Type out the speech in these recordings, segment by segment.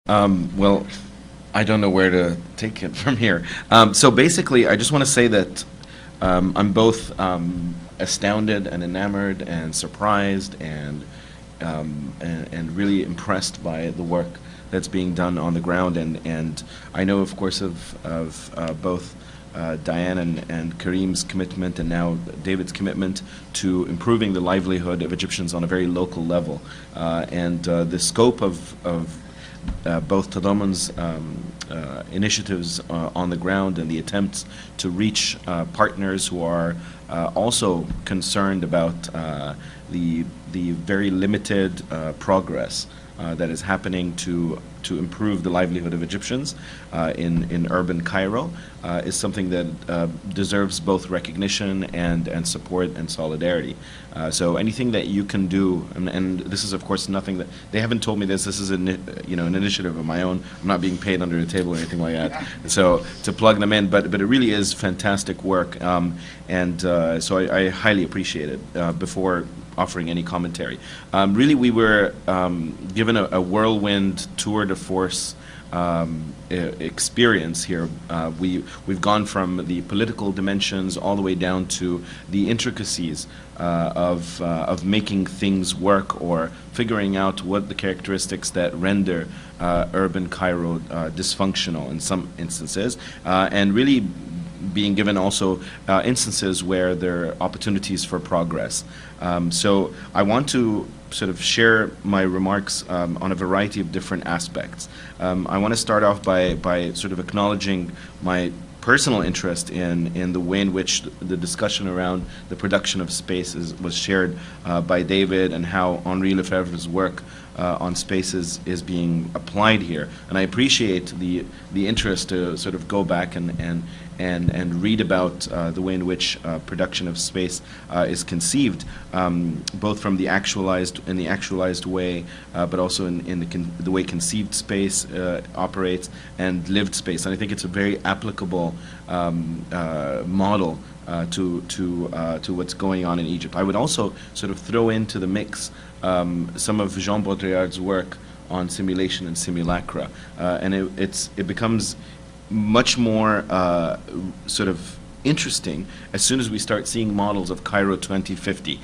Well, I don't know where to take it from here. So basically, I just want to say that I'm both astounded and enamored and surprised and really impressed by the work that's being done on the ground. And I know, of course, of both Diane and Kareem's commitment, and now David's commitment to improving the livelihood of Egyptians on a very local level. And the scope of both Tadamon's initiatives on the ground and the attempts to reach partners who are also concerned about the very limited progress that is happening to improve the livelihood of Egyptians in urban Cairo is something that deserves both recognition and support and solidarity. So anything that you can do, and this is of course nothing that they haven't told me this. This is an initiative of my own. I'm not being paid under the table or anything like that. So to plug them in, but it really is fantastic work, so I highly appreciate it. Before offering any commentary. Really, we were given a whirlwind tour de force experience here. We've gone from the political dimensions all the way down to the intricacies of making things work or figuring out what the characteristics that render urban Cairo dysfunctional in some instances, and really being given also instances where there are opportunities for progress. So I want to sort of share my remarks on a variety of different aspects. I want to start off by sort of acknowledging my personal interest in the way in which the discussion around the production of space was shared by David, and how Henri Lefebvre's work on spaces is being applied here. And I appreciate the interest to sort of go back and read about the way in which production of space is conceived, both from the actualized way, but also in the way conceived space operates, and lived space. And I think it's a very applicable model to what's going on in Egypt. I would also sort of throw into the mix some of Jean Baudrillard's work on simulation and simulacra, and it becomes much more sort of interesting as soon as we start seeing models of Cairo 2050.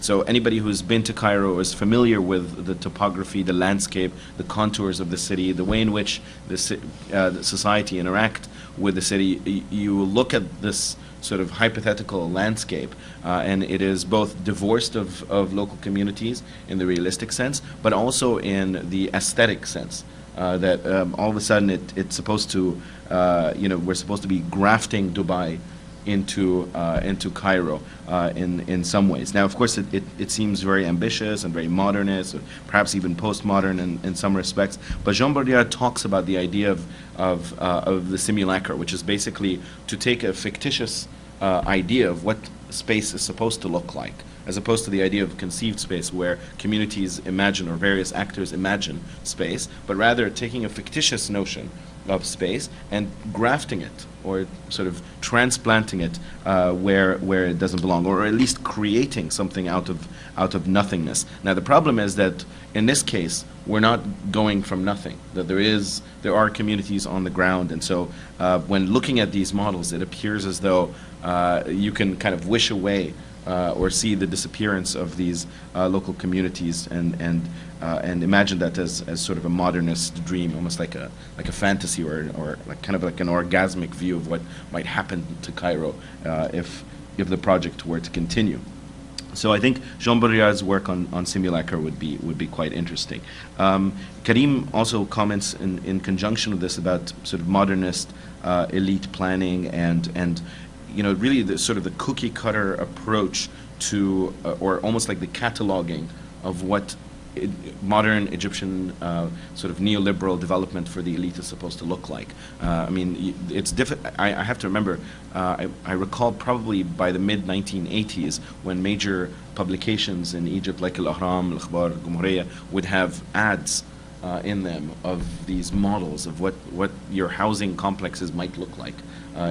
So anybody who's been to Cairo is familiar with the topography, the landscape, the contours of the city, the way in which the society interact with the city. You look at this sort of hypothetical landscape, and it is both divorced of local communities in the realistic sense, but also in the aesthetic sense. That all of a sudden it's supposed to, we're supposed to be grafting Dubai into Cairo in some ways. Now, of course, it seems very ambitious and very modernist, or perhaps even postmodern in some respects. But Jean Baudrillard talks about the idea of the simulacra, which is basically to take a fictitious idea of what space is supposed to look like, as opposed to the idea of conceived space where communities imagine or various actors imagine space, but rather taking a fictitious notion of space and grafting it, or sort of transplanting it where it doesn't belong, or at least creating something out of nothingness. Now the problem is that in this case we're not going from nothing. That there are communities on the ground, and so when looking at these models, it appears as though you can kind of wish away or see the disappearance of these local communities and imagine that as sort of a modernist dream, almost like a fantasy, or like kind of like an orgasmic view of what might happen to Cairo if the project were to continue. So I think Jean Baudrillard's work on simulacra would be quite interesting. Kareem also comments in conjunction with this about sort of modernist elite planning and really the sort of the cookie cutter approach to, or almost like the cataloging of what modern Egyptian sort of neoliberal development for the elite is supposed to look like. I mean, it's I have to remember, I recall probably by the mid-1980s when major publications in Egypt like Al-Ahram, Al-Akhbar, Al-Gumhuriyya would have ads in them of these models of what your housing complexes might look like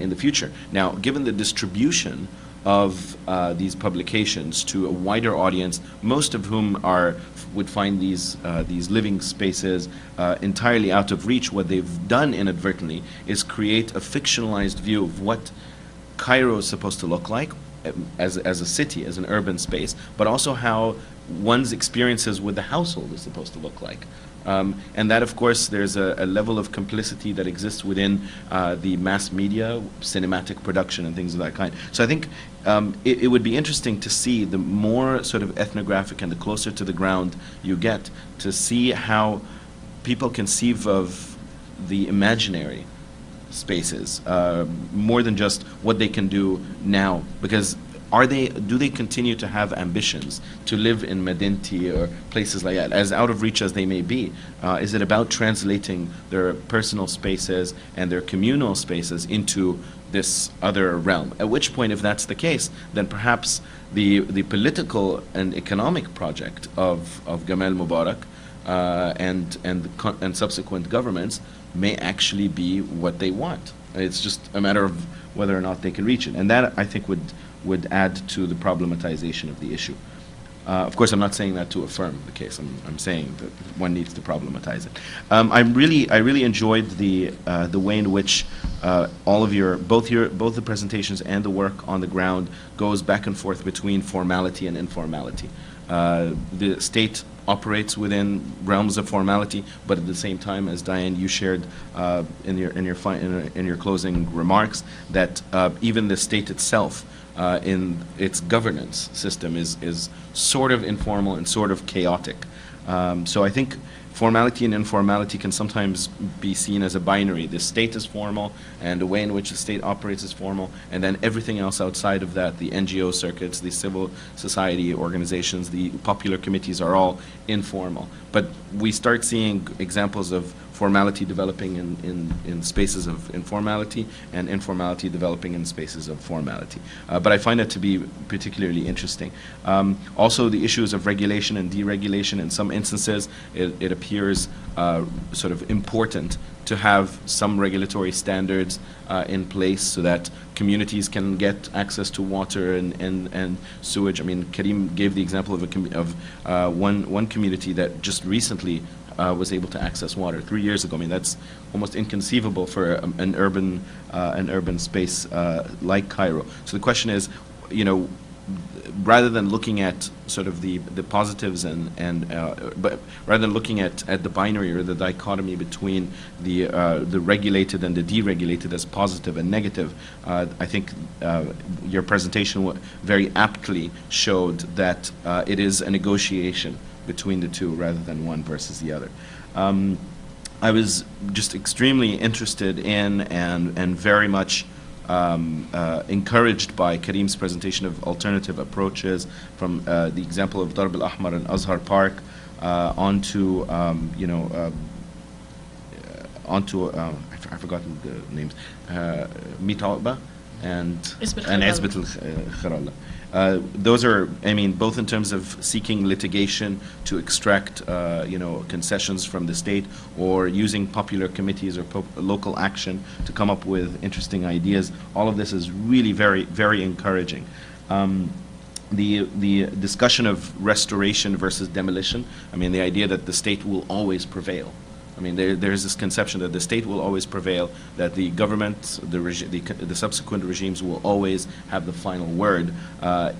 in the future. Now, given the distribution of these publications to a wider audience, most of whom would find these living spaces entirely out of reach. What they've done inadvertently is create a fictionalized view of what Cairo is supposed to look like as a city, as an urban space, but also how one's experiences with the household is supposed to look like. And that, of course, there's a level of complicity that exists within the mass media, cinematic production, and things of that kind. So I think it would be interesting to see, the more sort of ethnographic and the closer to the ground you get, to see how people conceive of the imaginary spaces, more than just what they can do now. Because do they continue to have ambitions to live in Medinti or places like that, as out of reach as they may be? Is it about translating their personal spaces and their communal spaces into this other realm? At which point, if that's the case, then perhaps the political and economic project of Gamal Mubarak and subsequent governments may actually be what they want. It's just a matter of whether or not they can reach it, and that, I think, would add to the problematization of the issue. Of course, I'm not saying that to affirm the case. I'm saying that one needs to problematize it. I really enjoyed the way in which all of both the presentations and the work on the ground goes back and forth between formality and informality. The state operates within realms of formality, but at the same time, as Diane, you shared in your closing remarks, that even the state itself, in its governance system, is sort of informal and sort of chaotic. So I think formality and informality can sometimes be seen as a binary. The state is formal, and the way in which the state operates is formal, and then everything else outside of that, the NGO circuits, the civil society organizations, the popular committees, are all informal. But we start seeing examples of formality developing in spaces of informality, and informality developing in spaces of formality. But I find that to be particularly interesting. Also, the issues of regulation and deregulation. In some instances, it appears sort of important to have some regulatory standards in place so that communities can get access to water and sewage. I mean, Karim gave the example of one community that just recently was able to access water 3 years ago. I mean, that's almost inconceivable for an urban space like Cairo. So the question is, rather than looking at sort of the positives but rather than looking at the binary or the dichotomy between the regulated and the deregulated as positive and negative, I think your presentation very aptly showed that it is a negotiation between the two rather than one versus the other. I was just extremely interested in and very much encouraged by Karim's presentation of alternative approaches, from the example of Darb al-Ahmar and Azhar Park onto I've forgotten the names, Mitauba and Izbet al-Kharala. Those are, I mean, both in terms of seeking litigation to extract, concessions from the state, or using popular committees or local action to come up with interesting ideas. All of this is really very, very encouraging. The discussion of restoration versus demolition, I mean, the idea that the state will always prevail. I mean, there's this conception that the state will always prevail, that the government, the subsequent regimes will always have the final word,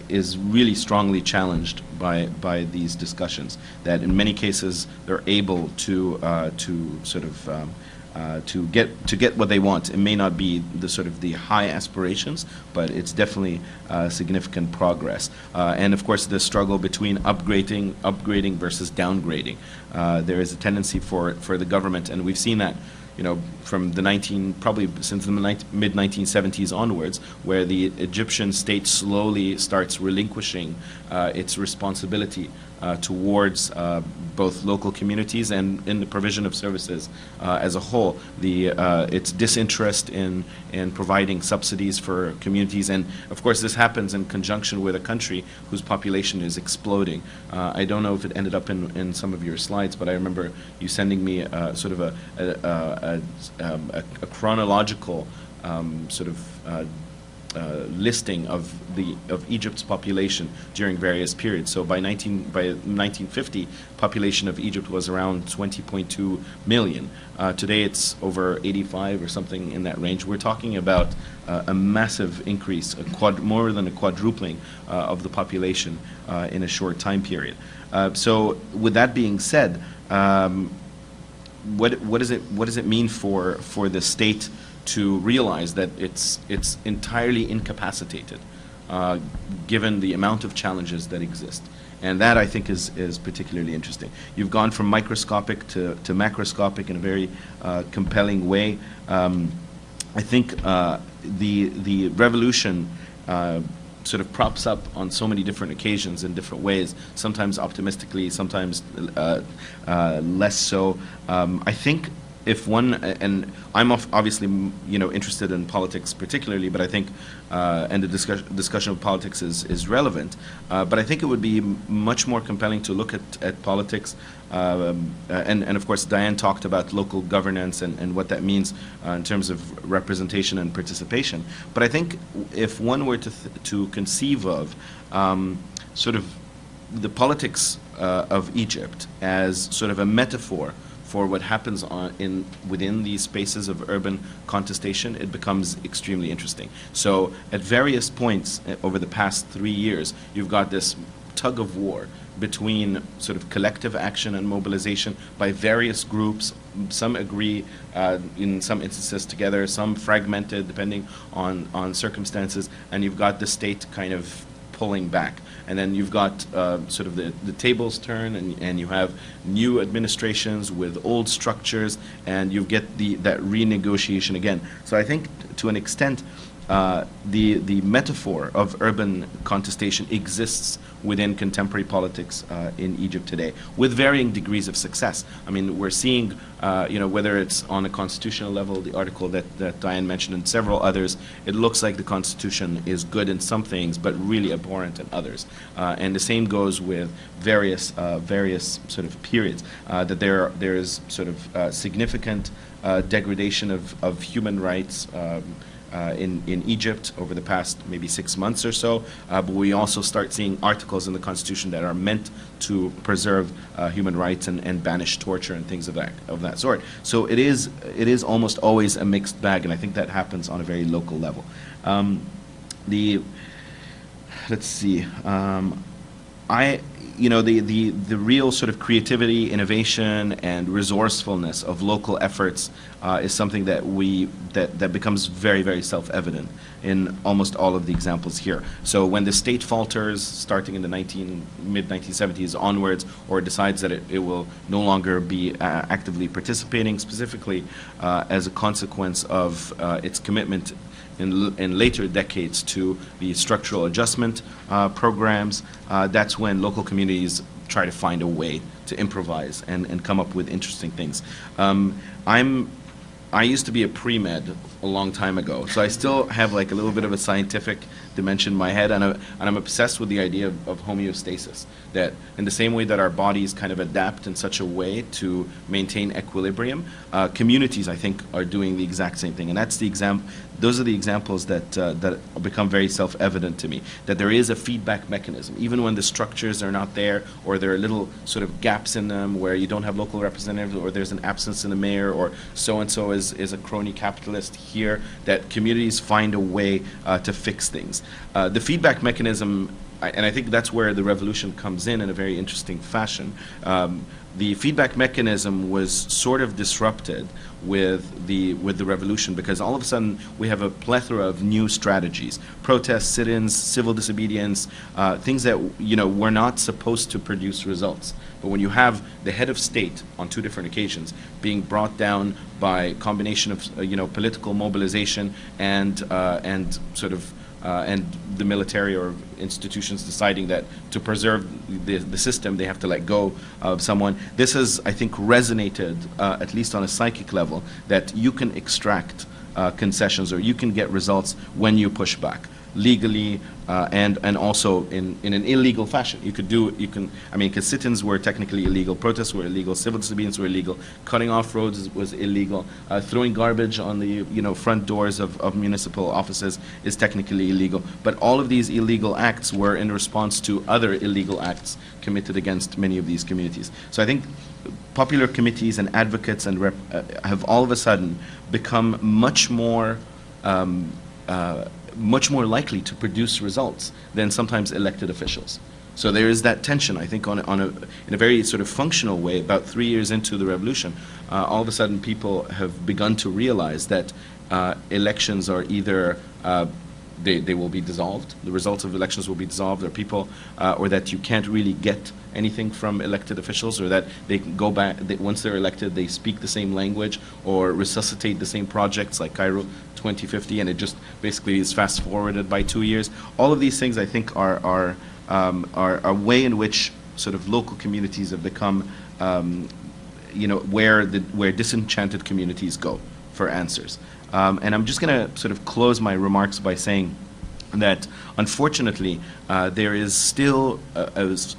is really strongly challenged by these discussions. That in many cases they're able to sort of to get what they want. It may not be the sort of the high aspirations, but it's definitely significant progress. And of course, the struggle between upgrading versus downgrading. There is a tendency for the government, and we've seen that, from probably since the mid-1970s onwards, where the Egyptian state slowly starts relinquishing its responsibility towards both local communities and in the provision of services as a whole. Its disinterest in providing subsidies for communities, and of course this happens in conjunction with a country whose population is exploding. I don't know if it ended up in some of your slides, but I remember you sending me sort of a chronological sort of listing of Egypt's population during various periods. So by 1950, population of Egypt was around 20.2 million. Today it's over 85 or something in that range. We're talking about a massive increase, more than a quadrupling of the population in a short time period. So with that being said, what does it mean for the state to realize that it's entirely incapacitated, given the amount of challenges that exist? And that, I think, is particularly interesting. You've gone from microscopic to macroscopic in a very compelling way. I think the revolution sort of props up on so many different occasions in different ways, sometimes optimistically, sometimes less so. I think if one, and I'm obviously interested in politics particularly, but I think, and the discussion of politics is relevant, but I think it would be much more compelling to look at politics, and of course Diane talked about local governance and what that means in terms of representation and participation. But I think if one were to conceive of sort of the politics of Egypt as sort of a metaphor for what happens within these spaces of urban contestation, it becomes extremely interesting. So at various points over the past 3 years, you've got this tug of war between sort of collective action and mobilization by various groups. Some agree in some instances together, some fragmented depending on circumstances, and you've got the state kind of pulling back. And then you've got sort of the tables turn, and you have new administrations with old structures, and you get that renegotiation again. So I think to an extent, the metaphor of urban contestation exists within contemporary politics in Egypt today, with varying degrees of success. I mean, we're seeing, whether it's on a constitutional level, the article that Diane mentioned, and several others, it looks like the Constitution is good in some things, but really abhorrent in others. And the same goes with various sort of periods, that there is sort of significant degradation of human rights in Egypt over the past maybe 6 months or so, but we also start seeing articles in the Constitution that are meant to preserve human rights and banish torture and things of that sort. So it is almost always a mixed bag, and I think that happens on a very local level. Let's see. The real sort of creativity, innovation, and resourcefulness of local efforts is something that becomes very, very self-evident in almost all of the examples here. So when the state falters, starting in the mid-1970s onwards, or decides that it will no longer be actively participating, specifically as a consequence of its commitment in later decades to the structural adjustment programs, that's when local communities try to find a way to improvise and come up with interesting things. I used to be a pre-med a long time ago, so I still have like a little bit of a scientific dimension in my head, and I'm obsessed with the idea of homeostasis, that in the same way that our bodies kind of adapt in such a way to maintain equilibrium, communities, I think, are doing the exact same thing. And that's those are the examples that become very self-evident to me, that there is a feedback mechanism, even when the structures are not there, or there are little sort of gaps in them where you don't have local representatives, or there's an absence in the mayor, or so-and-so is a crony capitalist here, that communities find a way to fix things. The feedback mechanism, and I think that's where the revolution comes in a very interesting fashion. The feedback mechanism was sort of disrupted with the revolution, because all of a sudden we have a plethora of new strategies: protests, sit-ins, civil disobedience, things that were not supposed to produce results. But when you have the head of state on 2 different occasions being brought down by a combination of political mobilization and sort of and the military or institutions deciding that to preserve the system they have to let go of someone, this has, I think, resonated at least on a psychic level, that you can extract concessions, or you can get results when you push back. legally and also in an illegal fashion. I mean, because sit-ins were technically illegal, protests were illegal, civil disobedience were illegal, cutting off roads was illegal, throwing garbage on the front doors of municipal offices is technically illegal. But all of these illegal acts were in response to other illegal acts committed against many of these communities. So I think popular committees and advocates and have all of a sudden become much more likely to produce results than sometimes elected officials. So there is that tension, I think, in a very sort of functional way. About 3 years into the revolution, all of a sudden people have begun to realize that elections are either they will be dissolved, the results of elections will be dissolved, or that you can't really get anything from elected officials, or that they can go back, once they're elected, they speak the same language or resuscitate the same projects like Cairo 2050, and it just basically is fast forwarded by 2 years. All of these things, I think, are a way in which sort of local communities have become, where disenchanted communities go for answers. And I'm just going to sort of close my remarks by saying that unfortunately there is still, this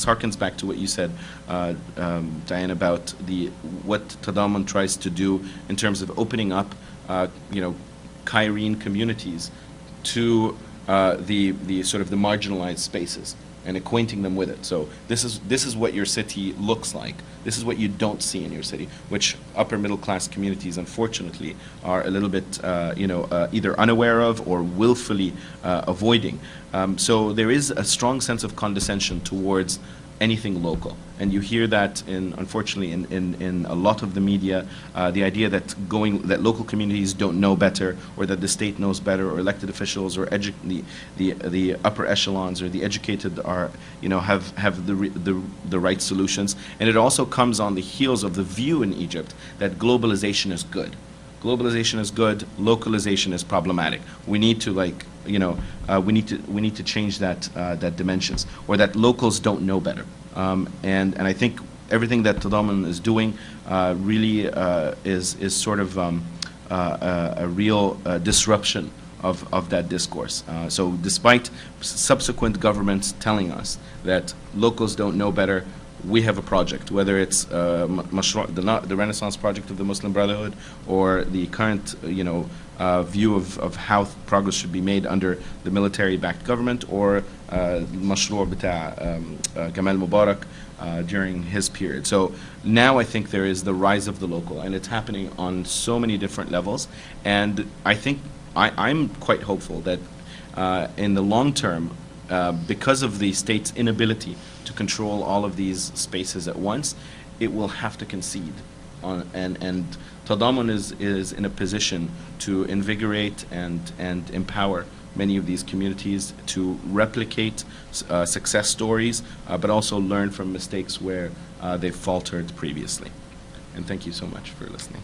harkens back to what you said, Diane, about what Tadamun tries to do in terms of opening up, Cairene communities to the sort of the marginalized spaces and acquainting them with it. So this is what your city looks like. This is what you don't see in your city, which upper middle class communities, unfortunately, are a little bit, either unaware of or willfully avoiding. So there is a strong sense of condescension towards anything local, and you hear that unfortunately in a lot of the media, the idea that local communities don't know better, or that the state knows better, or elected officials, or the upper echelons, or the educated have the right solutions. And it also comes on the heels of the view in Egypt that globalization is good. Globalization is good. Localization is problematic. We need to we need to change that dimensions, or that locals don't know better. And I think everything that Tadamun is doing really is sort of a real disruption of that discourse. So despite subsequent governments telling us that locals don't know better, we have a project, whether it's the Renaissance project of the Muslim Brotherhood, or the current view of how progress should be made under the military-backed government, or Mashru' bita Gamal Mubarak during his period. So now I think there is the rise of the local, and it's happening on so many different levels. And I think I'm quite hopeful that in the long term, because of the state's inability to control all of these spaces at once, it will have to concede. And Tadamun is in a position to invigorate and empower many of these communities to replicate success stories, but also learn from mistakes where they've faltered previously. And thank you so much for listening.